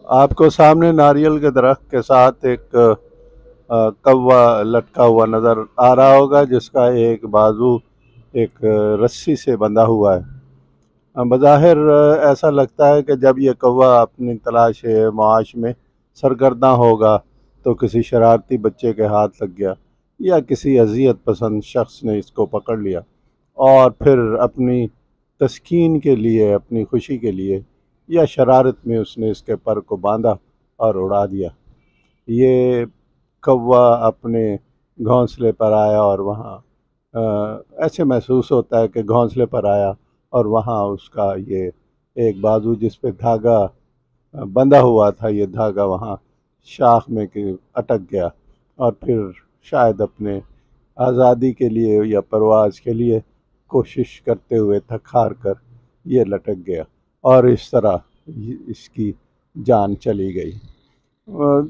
آپ کو سامنے ناریل کے درخت کے ساتھ ایک کوا لٹکا ہوا نظر آ رہا ہوگا، جس کا ایک بازو ایک رسی سے بندھا ہوا ہے۔ بظاہر ایسا لگتا ہے کہ جب یہ کوا اپنی تلاش معاش میں سرگرداں ہوگا تو کسی شرارتی بچے کے ہاتھ لگ گیا، یا کسی اذیت پسند شخص نے اس کو پکڑ لیا اور پھر اپنی تسکین کے لیے، اپنی خوشی کے لیے یا شرارت میں اس نے اس کے پر کو باندھا اور اڑا دیا۔ یہ کوا اپنے گھونسلے پر آیا اور وہاں ایسے محسوس ہوتا ہے کہ گھونسلے پر آیا اور وہاں اس کا یہ ایک بازو جس پہ دھاگا بندھا ہوا تھا، یہ دھاگا وہاں شاخ میں اٹک گیا، اور پھر شاید اپنے آزادی کے لیے یا پرواز کے لیے کوشش کرتے ہوئے تھک ہار کر یہ لٹک گیا، اور اس طرح اس کی جان چلی گئی۔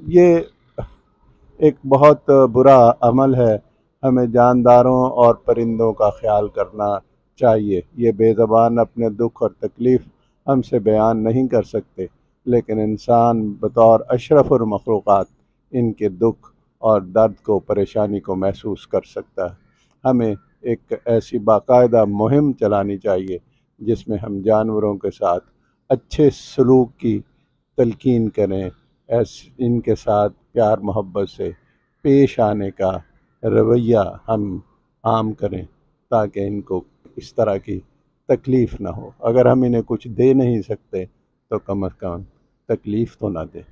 یہ ایک بہت برا عمل ہے، ہمیں جانداروں اور پرندوں کا خیال کرنا چاہیے۔ یہ بے زبان اپنے دکھ اور تکلیف ہم سے بیان نہیں کر سکتے، لیکن انسان بطور اشرف المخلوقات ان کے دکھ اور درد کو، پریشانی کو محسوس کر سکتا ہے۔ ہمیں ایک ایسی باقاعدہ مہم چلانی چاہیے جس میں ہم جانوروں کے ساتھ اچھے سلوک کی تلقین کریں، ان کے ساتھ پیار محبت سے پیش آنے کا رویہ ہم عام کریں، تاکہ ان کو اس طرح کی تکلیف نہ ہو۔ اگر ہم انہیں کچھ دے نہیں سکتے تو کم از کم تکلیف تو نہ دیں۔